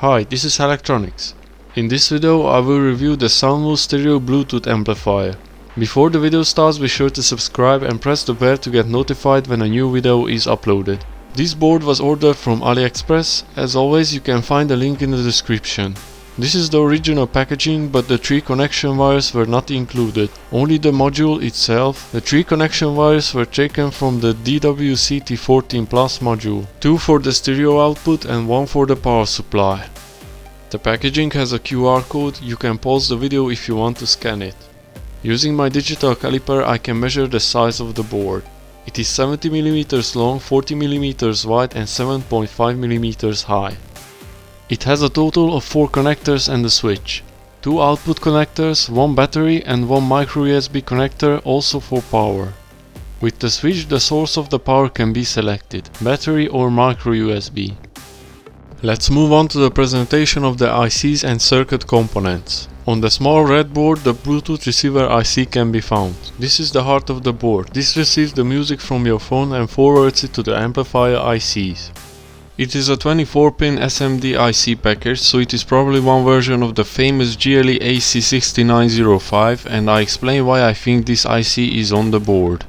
Hi, this is Electronics. In this video I will review the Sanwu stereo Bluetooth amplifier. Before the video starts, be sure to subscribe and press the bell to get notified when a new video is uploaded. This board was ordered from AliExpress. As always, you can find the link in the description. This is the original packaging, but the 3 connection wires were not included, only the module itself. The 3 connection wires were taken from the DWCT14 Plus module, 2 for the stereo output and 1 for the power supply. The packaging has a QR code, you can pause the video if you want to scan it. Using my digital caliper I can measure the size of the board. It is 70mm long, 40mm wide and 7.5mm high. It has a total of 4 connectors and a switch. 2 output connectors, 1 battery and 1 micro USB connector also for power. With the switch the source of the power can be selected, battery or micro USB. Let's move on to the presentation of the ICs and circuit components. On the small red board the Bluetooth receiver IC can be found. This is the heart of the board. This receives the music from your phone and forwards it to the amplifier ICs. It is a 24-pin SMD IC package, so it is probably one version of the famous GLE AC6905, and I explain why I think this IC is on the board.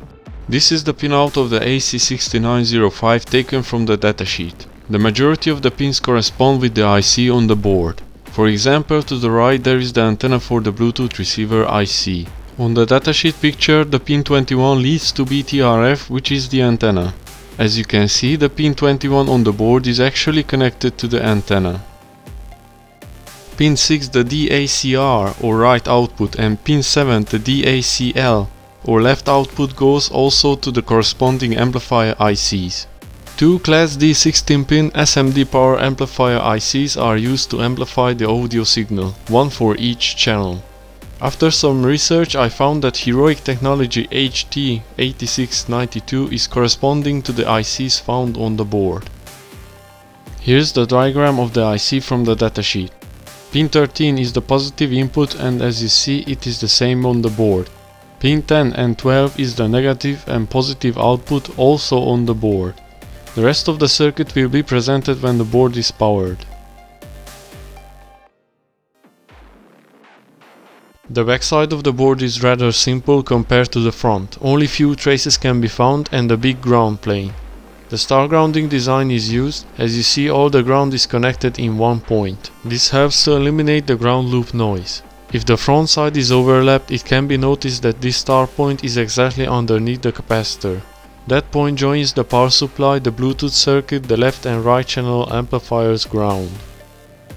This is the pinout of the AC6905 taken from the datasheet. The majority of the pins correspond with the IC on the board. For example, to the right there is the antenna for the Bluetooth receiver IC. On the datasheet picture the pin 21 leads to BTRF, which is the antenna. As you can see, the pin 21 on the board is actually connected to the antenna. Pin 6, the DACR or right output, and pin 7, the DACL or left output, goes also to the corresponding amplifier ICs. 2 Class D 16-pin SMD power amplifier ICs are used to amplify the audio signal, one for each channel. After some research I found that Heroic Technology HT8692 is corresponding to the ICs found on the board. Here's the diagram of the IC from the datasheet. Pin 13 is the positive input and as you see it is the same on the board. Pin 10 and 12 is the negative and positive output, also on the board. The rest of the circuit will be presented when the board is powered. The backside of the board is rather simple compared to the front. Only few traces can be found and a big ground plane. The star grounding design is used. As you see, all the ground is connected in one point. This helps to eliminate the ground loop noise. If the front side is overlapped, it can be noticed that this star point is exactly underneath the capacitor. That point joins the power supply, the Bluetooth circuit, the left and right channel amplifier's ground.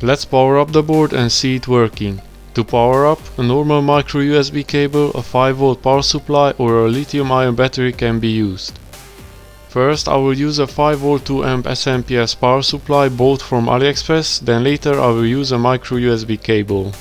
Let's power up the board and see it working. To power up, a normal micro USB cable, a 5V power supply or a lithium-ion battery can be used. First I will use a 5V 2A SMPS power supply, both from AliExpress, then later I will use a micro USB cable.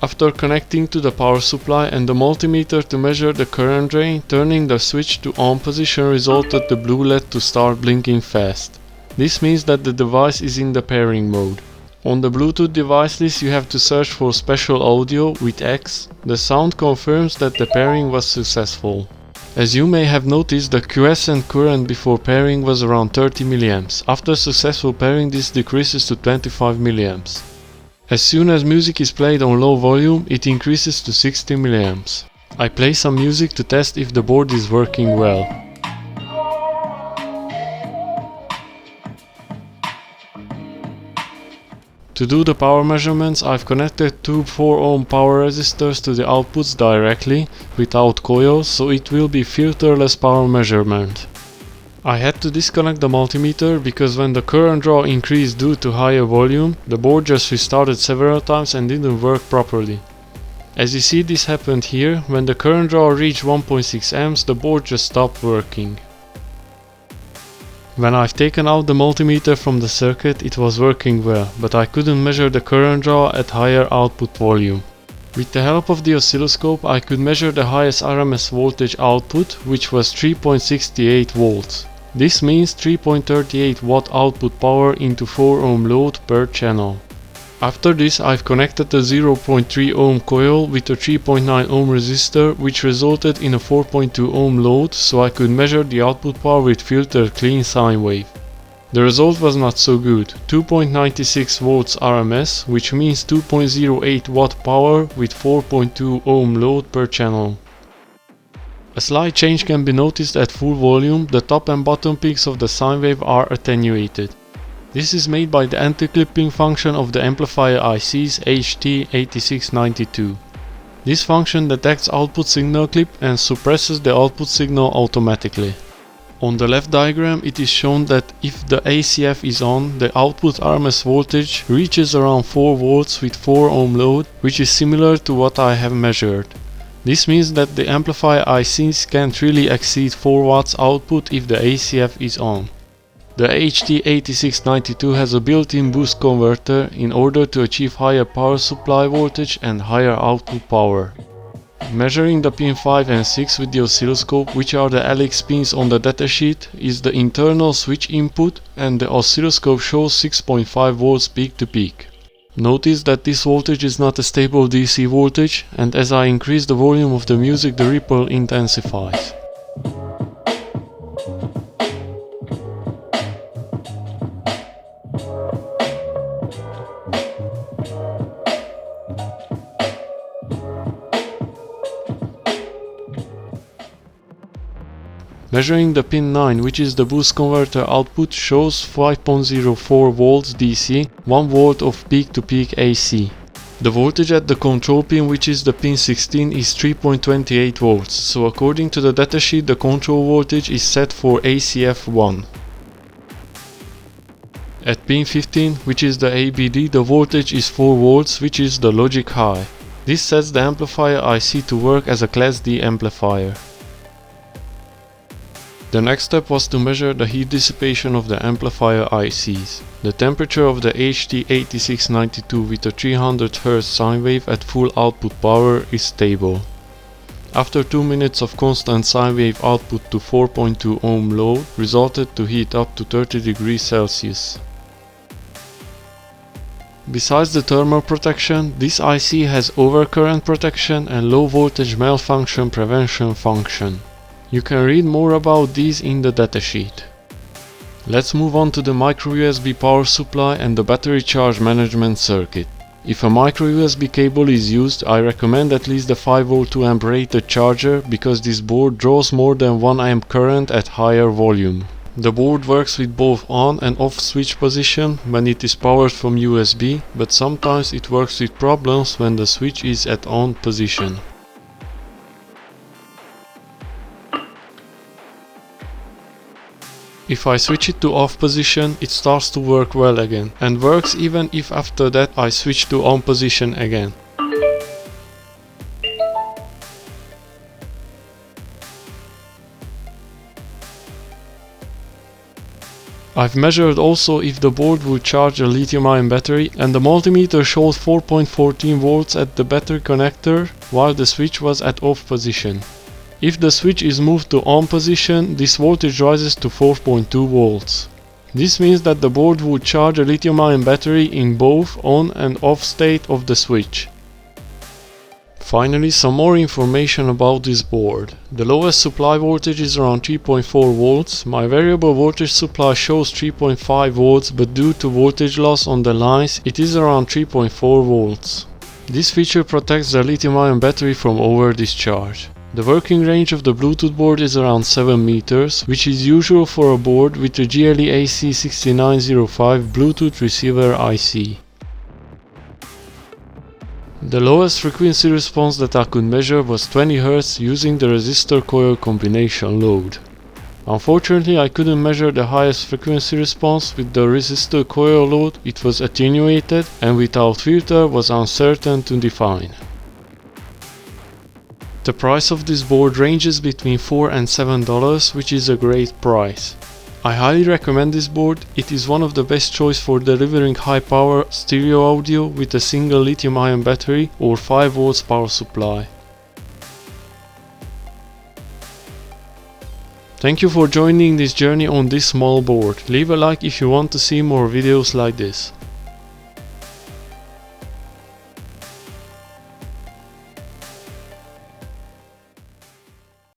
After connecting to the power supply and the multimeter to measure the current drain, turning the switch to on position resulted the blue LED to start blinking fast. This means that the device is in the pairing mode. On the Bluetooth device list you have to search for Special Audio with X. The sound confirms that the pairing was successful. As you may have noticed, the Quiescent current before pairing was around 30 mA. After successful pairing this decreases to 25 mA. As soon as music is played on low volume it increases to 60 mA. I play some music to test if the board is working well. To do the power measurements I've connected 2 4-ohm power resistors to the outputs directly, without coils, so it will be filterless power measurement. I had to disconnect the multimeter because when the current draw increased due to higher volume, the board just restarted several times and didn't work properly. As you see, this happened here. When the current draw reached 1.6 amps, the board just stopped working. When I've taken out the multimeter from the circuit it was working well, but I couldn't measure the current draw at higher output volume. With the help of the oscilloscope I could measure the highest RMS voltage output, which was 3.68 volts. This means 3.38 watt output power into 4 ohm load per channel. After this I've connected a 0.3 ohm coil with a 3.9 ohm resistor, which resulted in a 4.2 ohm load, so I could measure the output power with filtered clean sine wave. The result was not so good, 2.96 volts RMS, which means 2.08 watt power with 4.2 ohm load per channel. A slight change can be noticed at full volume. The top and bottom peaks of the sine wave are attenuated. This is made by the anti-clipping function of the amplifier IC's SW-HF69B. This function detects output signal clip and suppresses the output signal automatically. On the left diagram it is shown that if the ACF is on, the output RMS voltage reaches around 4 volts with 4 ohm load, which is similar to what I have measured. This means that the amplifier ICs can't really exceed 4 watts output if the ACF is on. The SW-HF69B has a built-in boost converter in order to achieve higher power supply voltage and higher output power. Measuring the pin 5 and 6 with the oscilloscope, which are the LX pins on the datasheet, is the internal switch input, and the oscilloscope shows 6.5 volts peak to peak. Notice that this voltage is not a stable DC voltage, and as I increase the volume of the music, the ripple intensifies. Measuring the pin 9, which is the boost converter output, shows 5.04 volts DC, 1 volt of peak to peak AC. The voltage at the control pin, which is the pin 16, is 3.28 volts, so according to the datasheet the control voltage is set for ACF1. At pin 15, which is the ABD, the voltage is 4 volts, which is the logic high. This sets the amplifier IC to work as a Class D amplifier. The next step was to measure the heat dissipation of the amplifier ICs. The temperature of the SW-HF69B with a 300 Hz sine wave at full output power is stable. After 2 minutes of constant sine wave, output to 4.2 ohm load resulted to heat up to 30 degrees Celsius. Besides the thermal protection, this IC has overcurrent protection and low voltage malfunction prevention function. You can read more about these in the datasheet. Let's move on to the micro USB power supply and the battery charge management circuit. If a micro USB cable is used, I recommend at least the 5V 2A rated charger, because this board draws more than 1 amp current at higher volume. The board works with both on and off switch position when it is powered from USB, but sometimes it works with problems when the switch is at on position. If I switch it to off position, it starts to work well again, and works even if after that I switch to on position again. I've measured also if the board would charge a lithium-ion battery, and the multimeter showed 4.14 volts at the battery connector while the switch was at off position. If the switch is moved to on position, this voltage rises to 4.2 volts. This means that the board would charge a lithium-ion battery in both on and off state of the switch. Finally, some more information about this board. The lowest supply voltage is around 3.4 volts. My variable voltage supply shows 3.5 volts, but due to voltage loss on the lines, it is around 3.4 volts. This feature protects the lithium-ion battery from over-discharge. The working range of the Bluetooth board is around 7 meters, which is usual for a board with a GLE AC6905 Bluetooth receiver IC. The lowest frequency response that I could measure was 20 Hz using the resistor coil combination load. Unfortunately, I couldn't measure the highest frequency response with the resistor coil load. It was attenuated and without filter was uncertain to define. The price of this board ranges between $4 and $7, which is a great price. I highly recommend this board. It is one of the best choice for delivering high power stereo audio with a single lithium-ion battery or 5 volts power supply. Thank you for joining this journey on this small board. Leave a like if you want to see more videos like this.